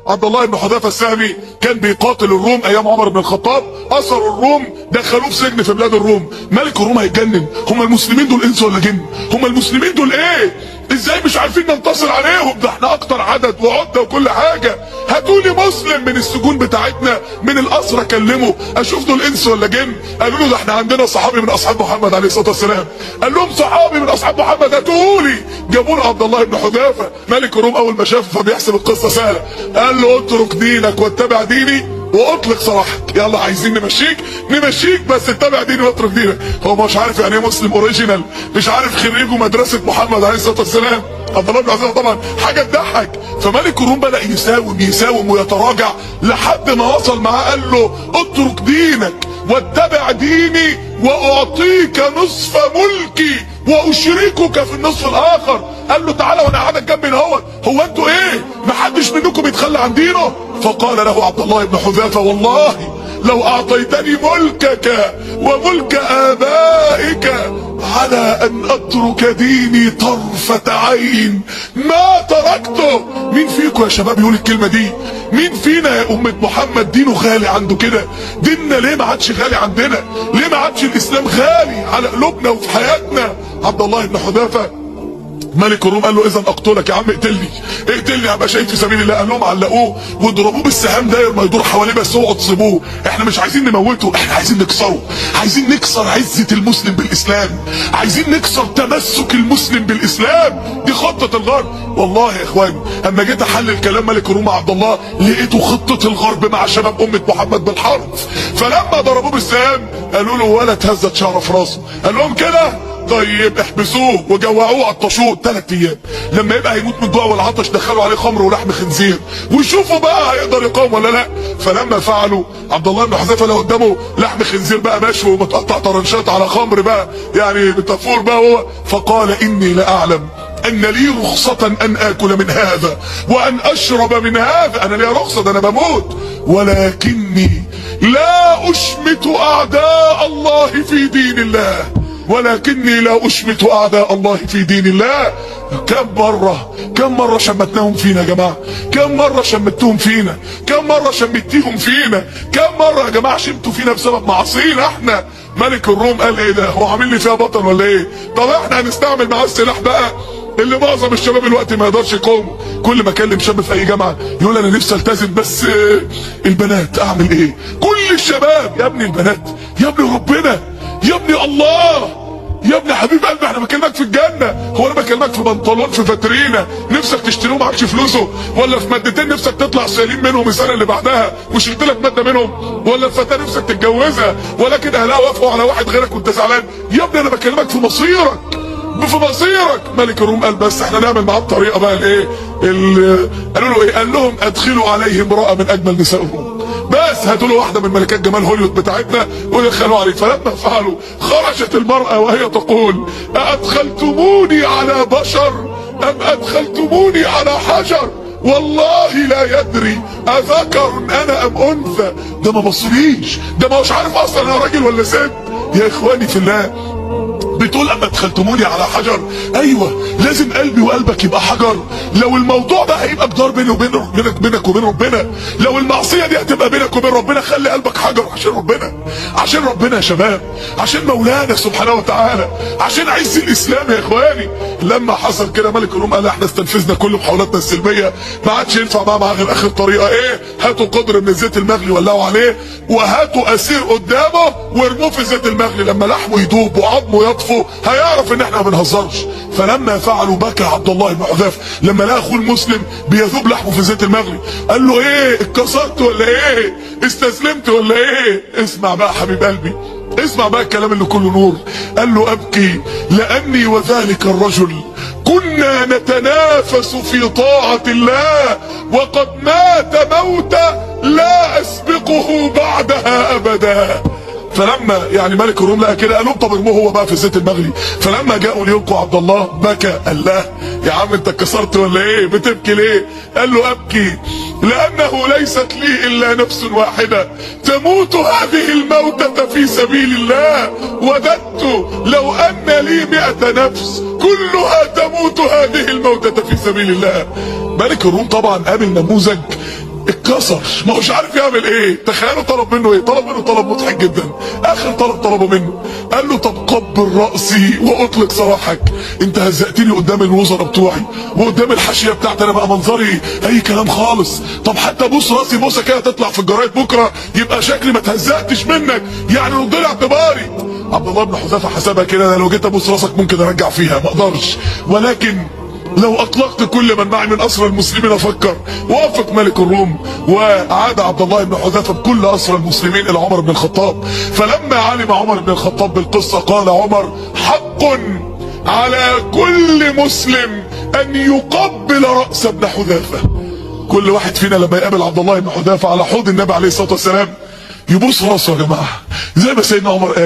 عبد الله بن حذافه السهمي كان بيقاتل الروم ايام عمر بن الخطاب، اثروا الروم، دخلوه في سجن في بلاد الروم. ملك الروم هيتجنن، هم المسلمين دول انس ولا جن؟ هم المسلمين دول ايه؟ ازاي مش عارفين ننتصر عليهم؟ ده احنا اكتر عدد وعده وكل حاجه، هاتولي مسلم من السجون بتاعتنا من الاسرى كلمه اشوف دول انس ولا جن. قالوا له ده احنا عندنا صحابي من اصحاب محمد عليه الصلاه والسلام. قال لهم صحابي من اصحاب محمد هاتولي. جابوا له عبد الله بن حذافه. ملك الروم اول ما شافه فبيحسب القصه سهله، قال له اترك دينك واتبع ديني واطلق سراحك. يلا عايزين نمشيك بس اتبع ديني واترك دينك. هو مش عارف يعني ايه مسلم اوريجينال، مش عارف خريجه مدرسه محمد عليه الصلاه والسلام. عبد الله بن حذافه طبعا حاجه تضحك. فملك الروم بدا يساوم ويتراجع لحد ما وصل معاه، قال له اترك دينك واتبع ديني واعطيك نصف ملكي واشركك في النصف الاخر. قال له تعالى وانا قاعدك جنبي اهوت، هو انتوا ايه؟ محدش منكم بيتخلى عن دينه؟ فقال له عبد الله بن حذافه والله لو اعطيتني ملكك وملك ابائك على ان اترك ديني طرفة عين ما تركته. مين فيكم يا شباب يقول الكلمة دي؟ مين فينا يا أمة محمد دينه غالي عنده كده؟ ديننا ليه ما عادش غالي عندنا؟ ليه ما عادش الاسلام غالي على قلوبنا وفي حياتنا؟ عبد الله بن حذافة ملك الروم قال له اذا اقتلك يا عم، اقتلني ابقى شهيد في سبيل الله. قال لهم علقوه واضربوه بالسهام داير ما يدور حواليه بس اوعوا تصيبوه. احنا مش عايزين نموته، احنا عايزين نكسره، عايزين نكسر عزة المسلم بالاسلام، عايزين نكسر تمسك المسلم بالاسلام. دي خطة الغرب. والله يا اخوان اما جيت احلل كلام ملك الروم مع عبد الله لقيته خطة الغرب مع شباب امة محمد بالحرف. فلما ضربوه بالسهام قالوا له ولا تهزت شعره في راسه. قال لهم كده طيب احبسوه وجوعوه عطشوه 3 ايام، لما يبقى هيموت من الجوع والعطش دخلوا عليه خمر ولحم خنزير ويشوفوا بقى هيقدر يقاوم ولا لا. فلما فعلوا عبد الله بن حذافه لو قدامه لحم خنزير بقى مشوي ومتقطع طرنشات على خمر بقى يعني بتفور بقى هو، فقال اني لاعلم ان لي رخصة ان اكل من هذا وان اشرب من هذا. انا لي رخصة، ده انا بموت، ولكني لا اشمت اعداء الله في دين الله، ولكني لا اشمت اعداء الله في دين الله. كم مرة شمتناهم فينا يا جماعة؟ كم مرة شمتهم فينا؟ كم مرة شمتيهم فينا؟ كم مرة يا جماعة شمتوا فينا بسبب معاصينا احنا؟ ملك الروم قال ايه ده؟ هو عامل لي فيها بطل ولا ايه؟ طب احنا هنستعمل معاه السلاح بقى اللي معظم الشباب الوقت ما يقدرش يقاوم. كل ما اكلم شاب في اي جامعه يقول انا نفسي التزم بس البنات اعمل ايه؟ كل الشباب يا ابني البنات، يا ابني ربنا، يا ابني الله، يا ابني حبيب قلبي احنا بكلمك في الجنه. هو انا بكلمك في بنطلون في فاترينا نفسك تشتريه معكش فلوسه، ولا في مادتين نفسك تطلع سليم منهم السنه اللي بعدها وشلت لك ماده منهم، ولا في فتاه نفسك تتجوزها ولكن اهلها وافقوا على واحد غيرك وانت زعلان؟ يا ابني انا بكلمك في مصيرك، في مصيرك. ملك الروم قال بس احنا نعمل معاه الطريقه بقى الايه؟ قالوا له ايه؟ قال لهم ادخلوا عليه امراه من اجمل نساء الروم، بس هاتوا له واحده من ملكات جمال هوليوود بتاعتنا ودخلوا عليه. فلما فعلوا خرجت المراه وهي تقول أأدخلتموني على بشر ام ادخلتموني على حجر؟ والله لا يدري اذكر انا ام انثى. ده ما بصريش، ده ما هوش عارف اصلا انا راجل ولا ست. يا اخواني في الله بتقول اما ادخلتموني على حجر، ايوه لازم قلبي وقلبك يبقى حجر. لو الموضوع ده هيبقى جدار بيني وبين بينك وبين ربنا، لو المعصيه دي هتبقى بينك وبين ربنا، خلي قلبك حجر عشان ربنا، عشان ربنا يا شباب، عشان مولانا سبحانه وتعالى، عشان عز الاسلام يا اخواني. لما حصل كده ملك الروم قال احنا استنفذنا كل محاولاتنا السلميه، ما عادش ينفع معاه غير اخر طريقه ايه؟ هاتوا قدر من الزيت المغلي ولعوا عليه، وهاتوا اسير قدامه وارموه في الزيت المغلي، لما لحمه يدوب وعظمه يطفو هيعرف ان احنا ما بنهزرش. فلما فعلوا بكى عبد الله بن حذافه لما لقى اخوه المسلم بيذوب لحمه في الزيت المغلي. قال له ايه؟ اتكسرت ولا ايه؟ استسلمت ولا ايه؟ اسمع بقى حبيب قلبي، اسمع بقى الكلام اللي كله نور. قال له ابكي لاني وذلك الرجل كنا نتنافس في طاعة الله وقد مات موتا لا اسبقه بعدها ابدا. فلما يعني ملك الروم لقى كده قال لهم طب ارموه هو بقى في الزيت المغلي. فلما جاءوا ليلقوا عبد الله بكى. قال له يا عم انت اتكسرت ولا ايه؟ بتبكي ليه؟ قال له ابكي لانه ليست لي الا نفس واحده تموت هذه الموتة في سبيل الله، وددت لو ان لي 100 نفس كلها تموت هذه الموتة في سبيل الله. ملك الروم طبعا قابل نموذج اتكسر، ما هوش عارف يعمل ايه. تخيلوا طلب منه ايه؟ طلب منه طلب مضحك جدا. اخر طلبه منه قال له طب قبل راسي واطلق سراحك. انت هزقتني قدام الوزراء بتوعي وقدام الحاشيه بتاعتي، انا بقى منظري اي كلام خالص. طب حتى بوس راسي بوسه كده تطلع في الجرايد بكره يبقى شكلي ما اتهزقتش منك، يعني رد لي اعتباري. عبد الله بن حذافه حسبها كده، انا لو جيت ابوس راسك ممكن ارجع فيها، ما اقدرش، ولكن لو اطلقت كل من معي من اسرى المسلمين افكر. وافق ملك الروم وعاد عبد الله بن حذافه بكل اسرى المسلمين الى عمر بن الخطاب. فلما علم عمر بن الخطاب بالقصه قال عمر: حق على كل مسلم ان يقبل راس ابن حذافه. كل واحد فينا لما يقابل عبد الله بن حذافه على حوض النبي عليه الصلاه والسلام يبوس راسه يا جماعه، زي ما سيدنا عمر قال.